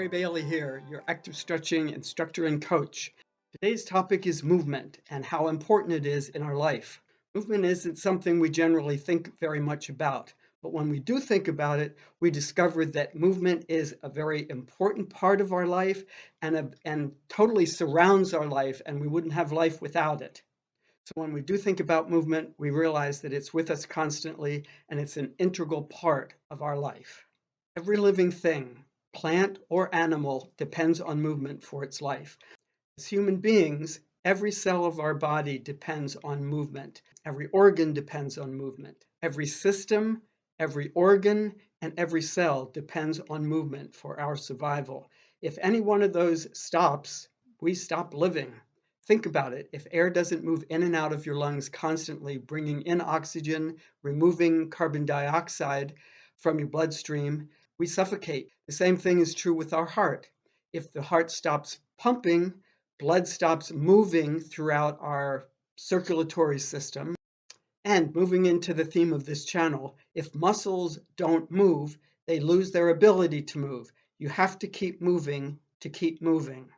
Ray Bailey here, your active stretching instructor and coach. Today's topic is movement and how important it is in our life. Movement isn't something we generally think very much about, but when we do think about it, we discover that movement is a very important part of our life and totally surrounds our life, and we wouldn't have life without it. So when we do think about movement, we realize that it's with us constantly and it's an integral part of our life. Every living thing, plant or animal, depends on movement for its life. As human beings, every cell of our body depends on movement. Every organ depends on movement. Every system, every organ, and every cell depends on movement for our survival. If any one of those stops, we stop living. Think about it. If air doesn't move in and out of your lungs constantly, bringing in oxygen, removing carbon dioxide from your bloodstream, we suffocate. The same thing is true with our heart. If the heart stops pumping, blood stops moving throughout our circulatory system. And moving into the theme of this channel, if muscles don't move, they lose their ability to move. You have to keep moving to keep moving.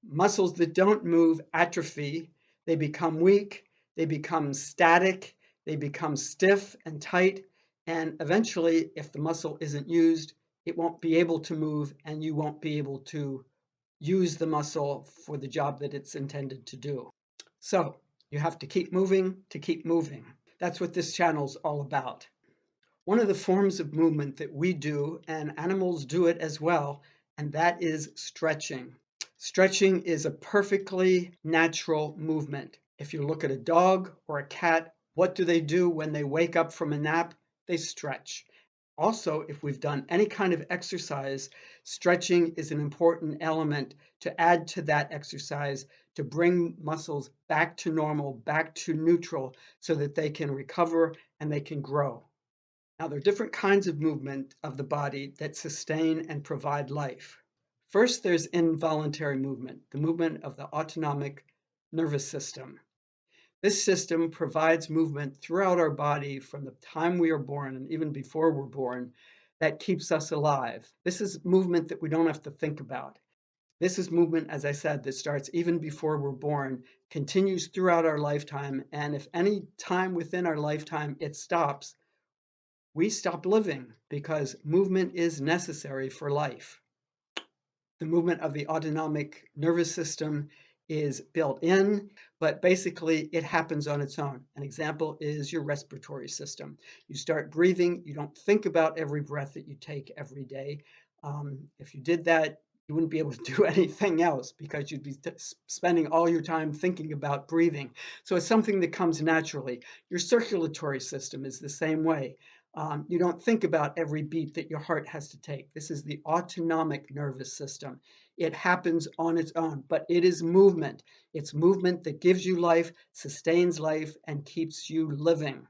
Muscles that don't move atrophy, they become weak, they become static, they become stiff and tight, and eventually, if the muscle isn't used, it won't be able to move and you won't be able to use the muscle for the job that it's intended to do. So you have to keep moving to keep moving. That's what this channel's all about. One of the forms of movement that we do, and animals do it as well, and that is stretching. Stretching is a perfectly natural movement. If you look at a dog or a cat, what do when they wake up from a nap? They stretch. Also, if we've done any kind of exercise, stretching is an important element to add to that exercise to bring muscles back to normal, back to neutral, so that they can recover and they can grow. Now, there are different kinds of movement of the body that sustain and provide life. First, there's involuntary movement, the movement of the autonomic nervous system. This system provides movement throughout our body from the time we are born and even before we're born that keeps us alive. This is movement that we don't have to think about. This is movement, as I said, that starts even before we're born, continues throughout our lifetime, and if any time within our lifetime it stops, we stop living because movement is necessary for life. The movement of the autonomic nervous system is built in, but basically it happens on its own. An example is your respiratory system. You start breathing, you don't think about every breath that you take every day. If you did that, you wouldn't be able to do anything else because you'd be spending all your time thinking about breathing. So it's something that comes naturally. Your circulatory system is the same way. You don't think about every beat that your heart has to take. This is the autonomic nervous system. It happens on its own, but it is movement. It's movement that gives you life, sustains life, and keeps you living.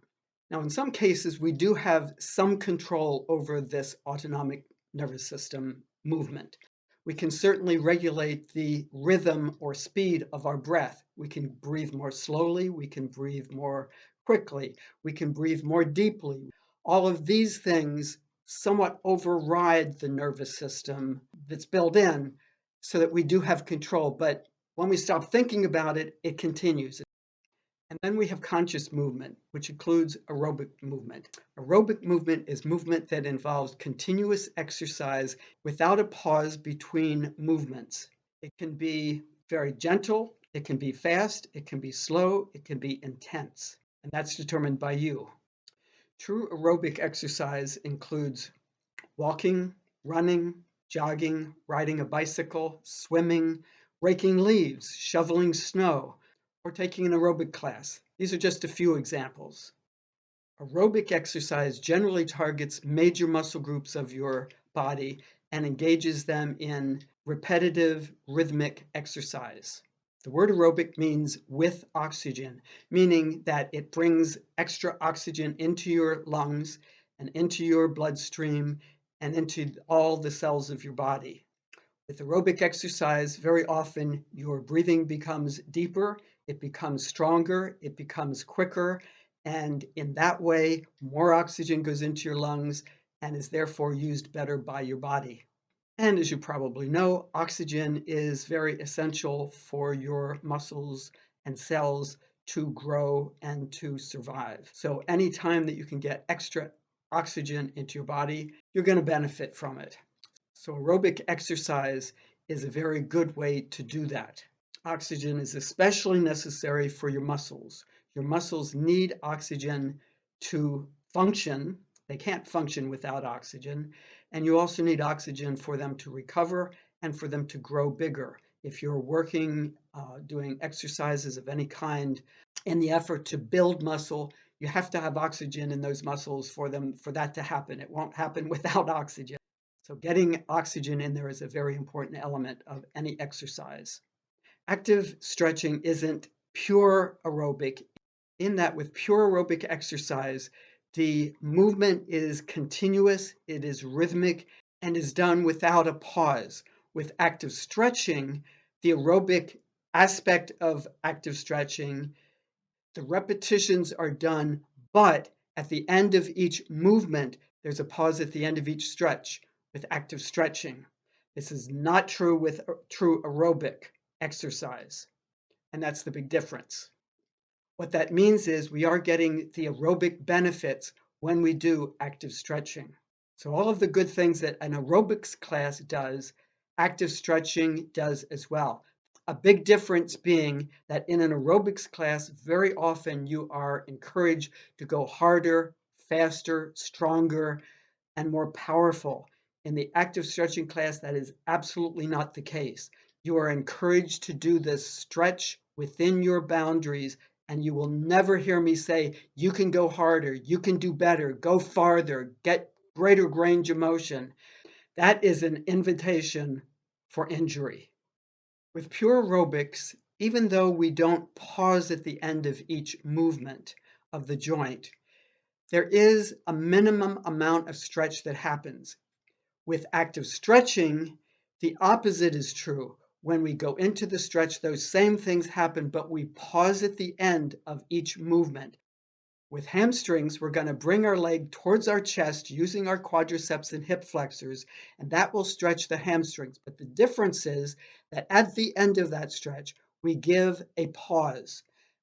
Now, in some cases, we do have some control over this autonomic nervous system movement. We can certainly regulate the rhythm or speed of our breath. We can breathe more slowly, we can breathe more quickly, we can breathe more deeply. All of these things somewhat override the nervous system that's built in so that we do have control. But when we stop thinking about it, it continues. And then we have conscious movement, which includes aerobic movement. Aerobic movement is movement that involves continuous exercise without a pause between movements. It can be very gentle, it can be fast, it can be slow, it can be intense, and that's determined by you. True aerobic exercise includes walking, running, jogging, riding a bicycle, swimming, raking leaves, shoveling snow, or taking an aerobic class. These are just a few examples. Aerobic exercise generally targets major muscle groups of your body and engages them in repetitive, rhythmic exercise. The word aerobic means with oxygen, meaning that it brings extra oxygen into your lungs and into your bloodstream and into all the cells of your body. With aerobic exercise, very often your breathing becomes deeper, it becomes stronger, it becomes quicker, and in that way, more oxygen goes into your lungs and is therefore used better by your body. And as you probably know, oxygen is very essential for your muscles and cells to grow and to survive. So anytime that you can get extra oxygen into your body, you're going to benefit from it. So aerobic exercise is a very good way to do that. Oxygen is especially necessary for your muscles. Your muscles need oxygen to function. They can't function without oxygen. And you also need oxygen for them to recover and for them to grow bigger. If you're working, doing exercises of any kind in the effort to build muscle, you have to have oxygen in those muscles for that to happen. It won't happen without oxygen. So getting oxygen in there is a very important element of any exercise. Active stretching isn't pure aerobic, in that with pure aerobic exercise, the movement is continuous, it is rhythmic, and is done without a pause. With active stretching, the aerobic aspect of active stretching, the repetitions are done, but at the end of each movement, there's a pause at the end of each stretch with active stretching. This is not true with true aerobic exercise, and that's the big difference. What that means is we are getting the aerobic benefits when we do active stretching. So all of the good things that an aerobics class does, active stretching does as well. A big difference being that in an aerobics class, very often you are encouraged to go harder, faster, stronger, and more powerful. In the active stretching class, that is absolutely not the case. You are encouraged to do this stretch within your boundaries, and you will never hear me say, you can go harder, you can do better, go farther, get greater range of motion. That is an invitation for injury. With pure aerobics, even though we don't pause at the end of each movement of the joint, there is a minimum amount of stretch that happens. With active stretching, the opposite is true. When we go into the stretch, those same things happen, but we pause at the end of each movement. With hamstrings, we're going to bring our leg towards our chest using our quadriceps and hip flexors, and that will stretch the hamstrings. But the difference is that at the end of that stretch, we give a pause.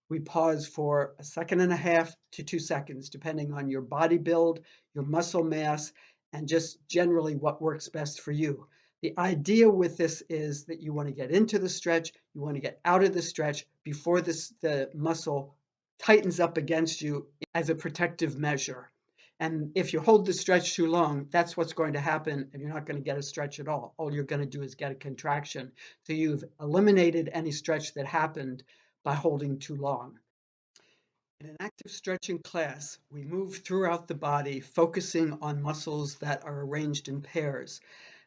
We pause for a second and a half to 2 seconds, depending on your body build, your muscle mass, and just generally what works best for you. The idea with this is that you want to get into the stretch, you want to get out of the stretch before the muscle tightens up against you as a protective measure. And if you hold the stretch too long, that's what's going to happen, and you're not going to get a stretch at all. All you're going to do is get a contraction. So you've eliminated any stretch that happened by holding too long. In an active stretching class, we move throughout the body, focusing on muscles that are arranged in pairs.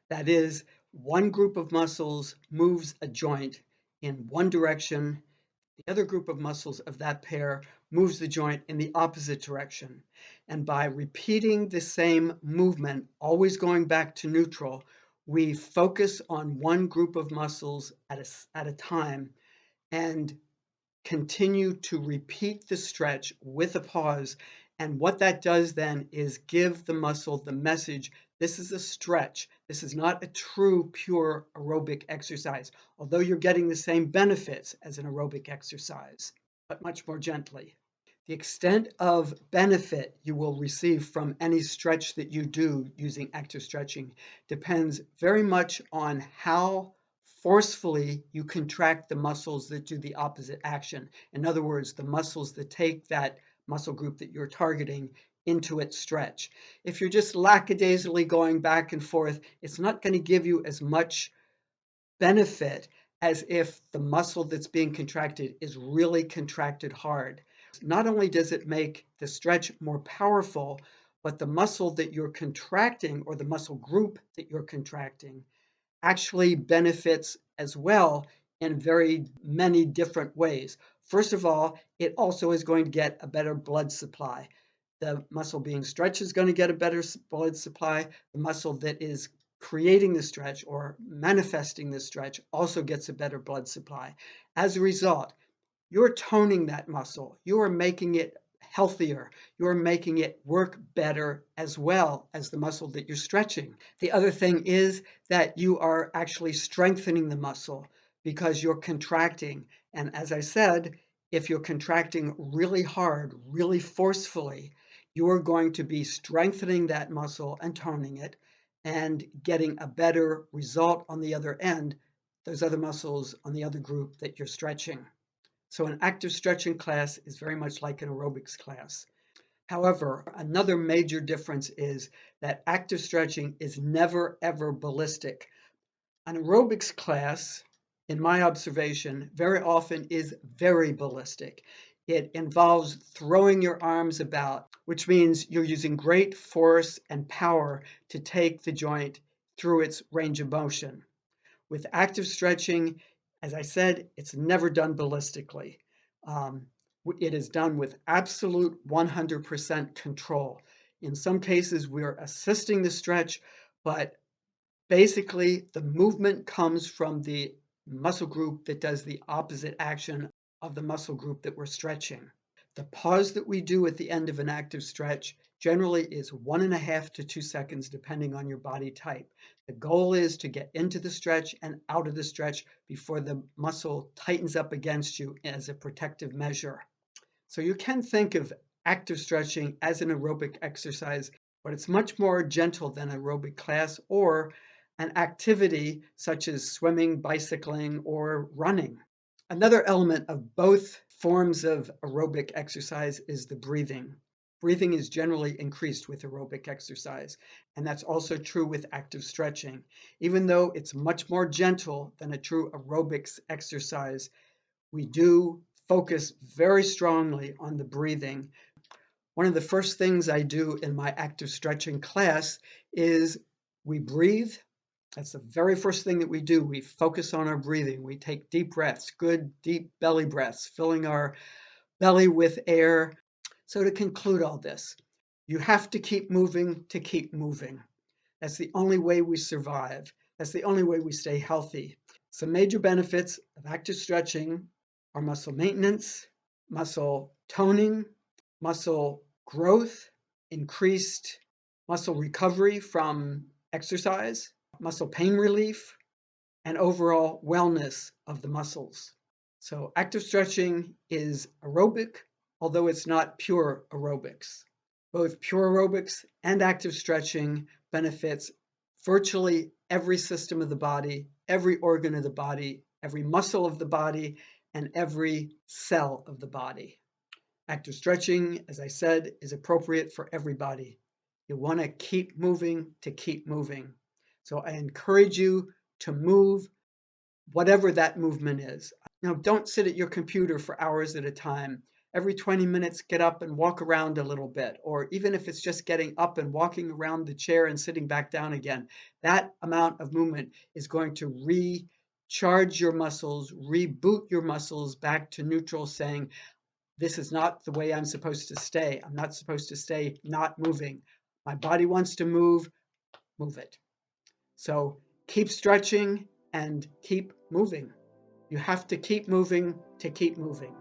That is, one group of muscles moves a joint in one direction, the other group of muscles of that pair moves the joint in the opposite direction. And by repeating the same movement, always going back to neutral, we focus on one group of muscles at a time and continue to repeat the stretch with a pause. And what that does then is give the muscle the message, this is a stretch. This is not a true, pure aerobic exercise, although you're getting the same benefits as an aerobic exercise, but much more gently. The extent of benefit you will receive from any stretch that you do using active stretching depends very much on how forcefully you contract the muscles that do the opposite action. In other words, the muscles that take that muscle group that you're targeting into its stretch. If you're just lackadaisically going back and forth, it's not going to give you as much benefit as if the muscle that's being contracted is really contracted hard. Not only does it make the stretch more powerful, but the muscle that you're contracting or the muscle group that you're contracting actually benefits as well in very many different ways. First of all, it also is going to get a better blood supply. The muscle being stretched is going to get a better blood supply. The muscle that is creating the stretch or manifesting the stretch also gets a better blood supply. As a result, you're toning that muscle. You are making it healthier. You're making it work better as well as the muscle that you're stretching. The other thing is that you are actually strengthening the muscle because you're contracting. And as I said, if you're contracting really hard, really forcefully, you're going to be strengthening that muscle and toning it and getting a better result on the other end, those other muscles on the other group that you're stretching. So an active stretching class is very much like an aerobics class. However, another major difference is that active stretching is never ever ballistic. An aerobics class, in my observation, very often is very ballistic. It involves throwing your arms about, which means you're using great force and power to take the joint through its range of motion. With active stretching, as I said, it's never done ballistically. Um, it is done with absolute 100% control. In some cases, we're assisting the stretch, but basically the movement comes from the muscle group that does the opposite action of the muscle group that we're stretching. The pause that we do at the end of an active stretch generally is 1.5 to 2 seconds, depending on your body type. The goal is to get into the stretch and out of the stretch before the muscle tightens up against you as a protective measure. So you can think of active stretching as an aerobic exercise, but it's much more gentle than an aerobic class or an activity such as swimming, bicycling, or running. Another element of both forms of aerobic exercise is the breathing. Breathing is generally increased with aerobic exercise, and that's also true with active stretching. Even though it's much more gentle than a true aerobics exercise, we do focus very strongly on the breathing. One of the first things I do in my active stretching class is we breathe. That's the very first thing that we do. We focus on our breathing. We take deep breaths, good deep belly breaths, filling our belly with air. So to conclude all this, you have to keep moving to keep moving. That's the only way we survive. That's the only way we stay healthy. Some major benefits of active stretching are muscle maintenance, muscle toning, muscle growth, increased muscle recovery from exercise, muscle pain relief, and overall wellness of the muscles. So active stretching is aerobic, although it's not pure aerobics. Both pure aerobics and active stretching benefits virtually every system of the body, every organ of the body, every muscle of the body, and every cell of the body. Active stretching, as I said, is appropriate for everybody. You want to keep moving to keep moving. So I encourage you to move, whatever that movement is. Now, don't sit at your computer for hours at a time. Every 20 minutes, get up and walk around a little bit, or even if it's just getting up and walking around the chair and sitting back down again, that amount of movement is going to recharge your muscles, reboot your muscles back to neutral, saying, this is not the way I'm supposed to stay. I'm not supposed to stay not moving. My body wants to move it. So keep stretching and keep moving. You have to keep moving to keep moving.